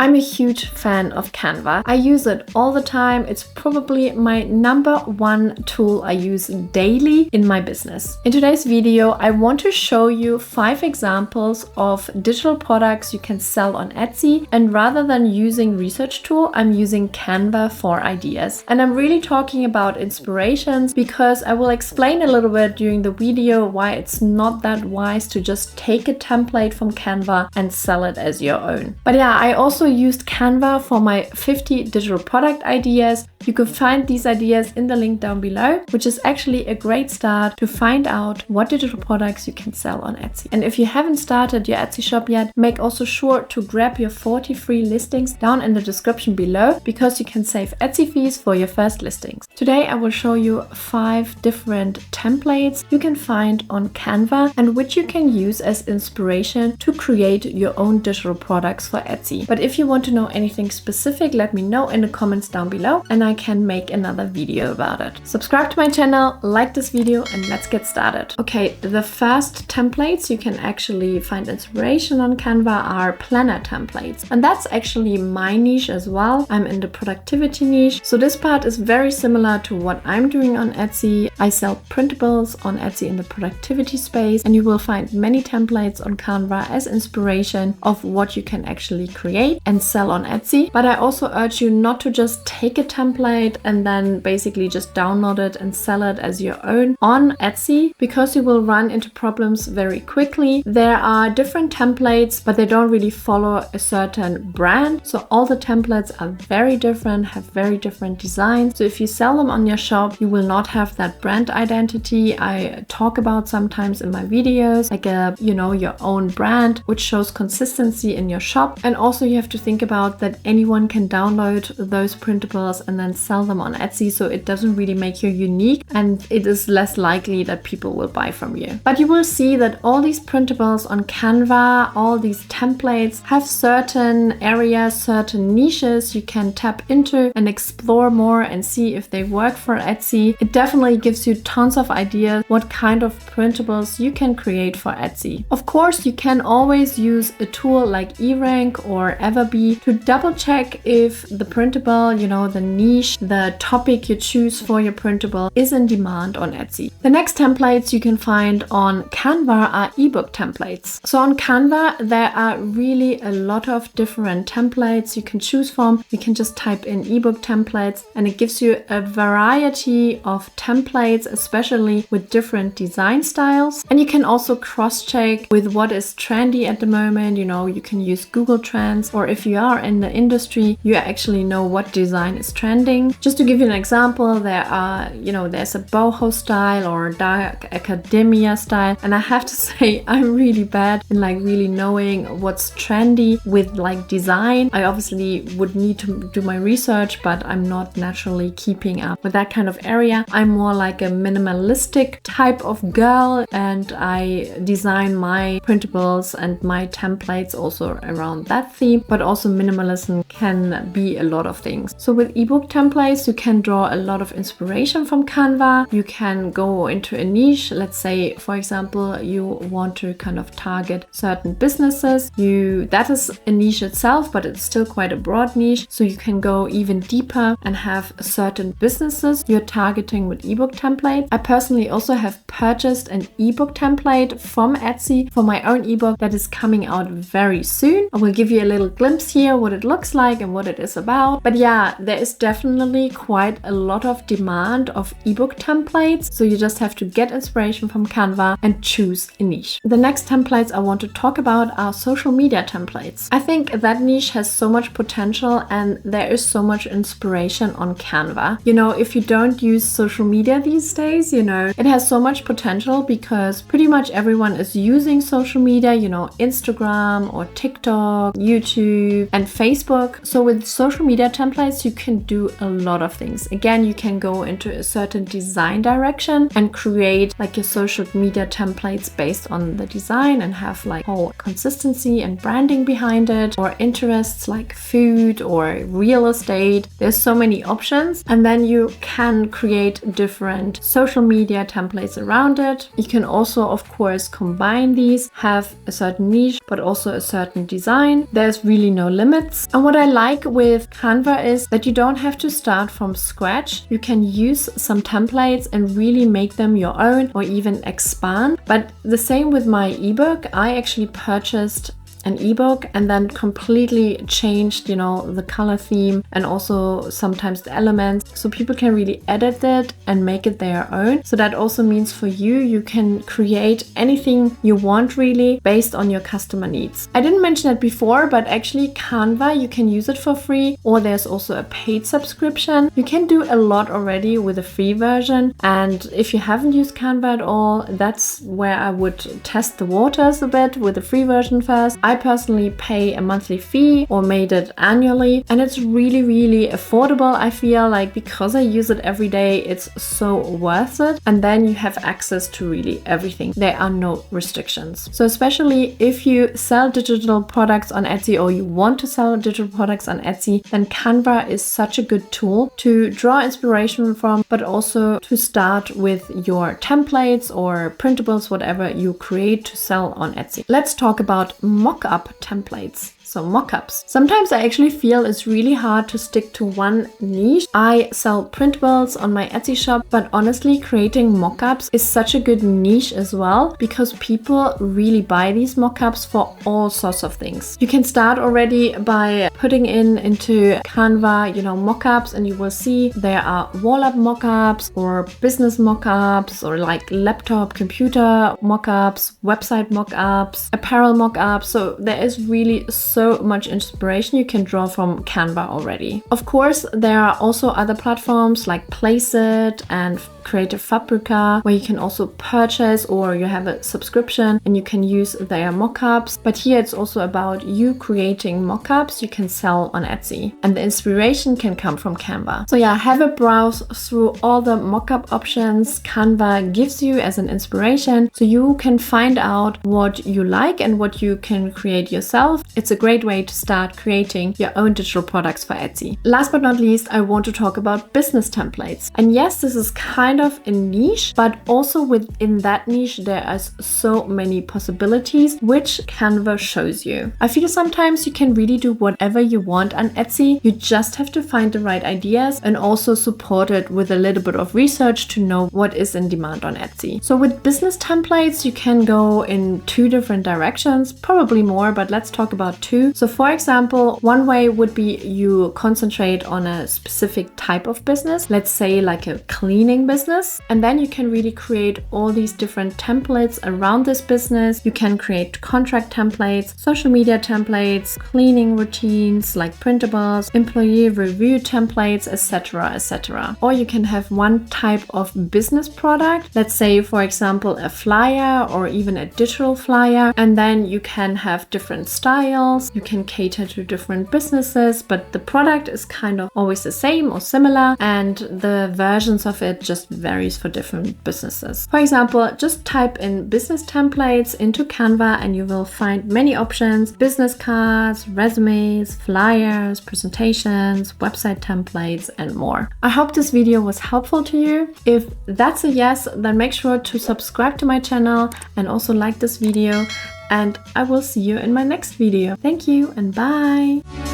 I'm a huge fan of Canva. I use it all the time. It's probably my #1 tool I use daily in my business. In today's video, I want to show you 5 examples of digital products you can sell on Etsy. And rather than using research tool, I'm using Canva for ideas. And I'm really talking about inspirations because I will explain a little bit during the video why it's not that wise to just take a template from Canva and sell it as your own. But yeah, I also used Canva for my 50 digital product ideas. You can find these ideas in the link down below, which is actually a great start to find out what digital products you can sell on Etsy. And if you haven't started your Etsy shop yet, make also sure to grab your 40 free listings down in the description below because you can save Etsy fees for your first listings. Today I will show you 5 different templates you can find on Canva and which you can use as inspiration to create your own digital products for Etsy. But if you want to know anything specific, let me know in the comments down below and I can make another video about it. Subscribe to my channel, like this video, and let's get started. Okay, the first templates you can actually find inspiration on Canva are planner templates. And that's actually my niche as well. I'm in the productivity niche. So this part is very similar to what I'm doing on Etsy. I sell printables on Etsy in the productivity space, and you will find many templates on Canva as inspiration of what you can actually create and sell on Etsy. But I also urge you not to just take a template and then basically just download it and sell it as your own on Etsy because you will run into problems very quickly. There are different templates, but they don't really follow a certain brand. So all the templates are very different, have very different designs. So if you sell them on your shop, you will not have that brand identity I talk about sometimes in my videos, like your own brand, which shows consistency in your shop. And also you have to think about that anyone can download those printables and then sell them on Etsy, so it doesn't really make you unique and it is less likely that people will buy from you. But you will see that all these printables on Canva, all these templates have certain areas, certain niches you can tap into and explore more and see if they work for Etsy. It definitely gives you tons of ideas what kind of printables you can create for Etsy. Of course, you can always use a tool like eRank or Everbee to double check if the printable, the niche, the topic you choose for your printable is in demand on Etsy. The next templates you can find on Canva are ebook templates. So on Canva, there are really a lot of different templates you can choose from. You can just type in ebook templates and it gives you a variety of templates, especially with different design styles. And you can also cross-check with what is trendy at the moment. You can use Google Trends, or if you are in the industry, you actually know what design is trending. Just to give you an example, there's a boho style or a dark academia style, and I have to say I'm really bad in really knowing what's trendy with design. I obviously would need to do my research, but I'm not naturally keeping up with that kind of area. I'm more like a minimalistic type of girl, and I design my printables and my templates also around that theme, but also minimalism can be a lot of things. So with ebook templates, you can draw a lot of inspiration from Canva. You can go into a niche. Let's say, for example, you want to kind of target certain businesses. That is a niche itself, but it's still quite a broad niche. So you can go even deeper and have certain businesses you're targeting with ebook templates. I personally also have purchased an ebook template from Etsy for my own ebook that is coming out very soon. I will give you a little glimpse here what it looks like and what it is about. But yeah, there is definitely quite a lot of demand of ebook templates. So you just have to get inspiration from Canva and choose a niche. The next templates I want to talk about are social media templates. I think that niche has so much potential and there is so much inspiration on Canva. If you don't use social media these days, it has so much potential because pretty much everyone is using social media, Instagram or TikTok, YouTube and Facebook. So with social media templates, you can do a lot of things. Again, you can go into a certain design direction and create your social media templates based on the design and have whole consistency and branding behind it, or interests like food or real estate. There's so many options, and then you can create different social media templates around it. You can also, of course, combine these, have a certain niche, but also a certain design. There's really really no limits. And what I like with Canva is that you don't have to start from scratch. You can use some templates and really make them your own or even expand. But the same with my ebook. I actually purchased an ebook and then completely changed, the color theme and also sometimes the elements, so people can really edit it and make it their own. So that also means for you can create anything you want really based on your customer needs. I didn't mention it before, but actually Canva, you can use it for free, or there's also a paid subscription. You can do a lot already with a free version, and if you haven't used Canva at all, that's where I would test the waters a bit with the free version first. I personally pay a monthly fee or made it annually, and it's really, really affordable. I feel like because I use it every day, it's so worth it. And then you have access to really everything. There are no restrictions. So especially if you sell digital products on Etsy or you want to sell digital products on Etsy, then Canva is such a good tool to draw inspiration from, but also to start with your templates or printables, whatever you create to sell on Etsy. Let's talk about Mockup Templates. So mockups. Sometimes I actually feel it's really hard to stick to one niche. I sell printables on my Etsy shop, but honestly, creating mockups is such a good niche as well because people really buy these mockups for all sorts of things. You can start already by putting into Canva, mockups, and you will see there are wall art mockups or business mockups or like laptop, computer mockups, website mockups, apparel mockups. So there is really so much inspiration you can draw from Canva already. Of course, there are also other platforms like Placeit and Creative Fabrica, where you can also purchase, or you have a subscription and you can use their mockups. But here it's also about you creating mockups you can sell on Etsy, and the inspiration can come from Canva. So yeah, have a browse through all the mockup options Canva gives you as an inspiration, so you can find out what you like and what you can create yourself. It's a great way to start creating your own digital products for Etsy. Last but not least, I want to talk about business templates. And yes, this is kind of a niche, but also within that niche there are so many possibilities which Canva shows you. I feel sometimes you can really do whatever you want on Etsy. You just have to find the right ideas and also support it with a little bit of research to know what is in demand on Etsy. So with business templates, you can go in two different directions, probably more, but let's talk about two. So for example, one way would be you concentrate on a specific type of business, let's say like a cleaning business, and then you can really create all these different templates around this business. You can create contract templates, social media templates, cleaning routines like printables, employee review templates, etc., etc. Or you can have one type of business product, let's say for example a flyer or even a digital flyer, and then you can have different styles. You can cater to different businesses, but the product is kind of always the same or similar, and the versions of it just varies for different businesses. For example, just type in business templates into Canva and you will find many options: business cards, resumes, flyers, presentations, website templates, and more. I hope this video was helpful to you. If that's a yes, then make sure to subscribe to my channel and also like this video, and I will see you in my next video. Thank you and bye!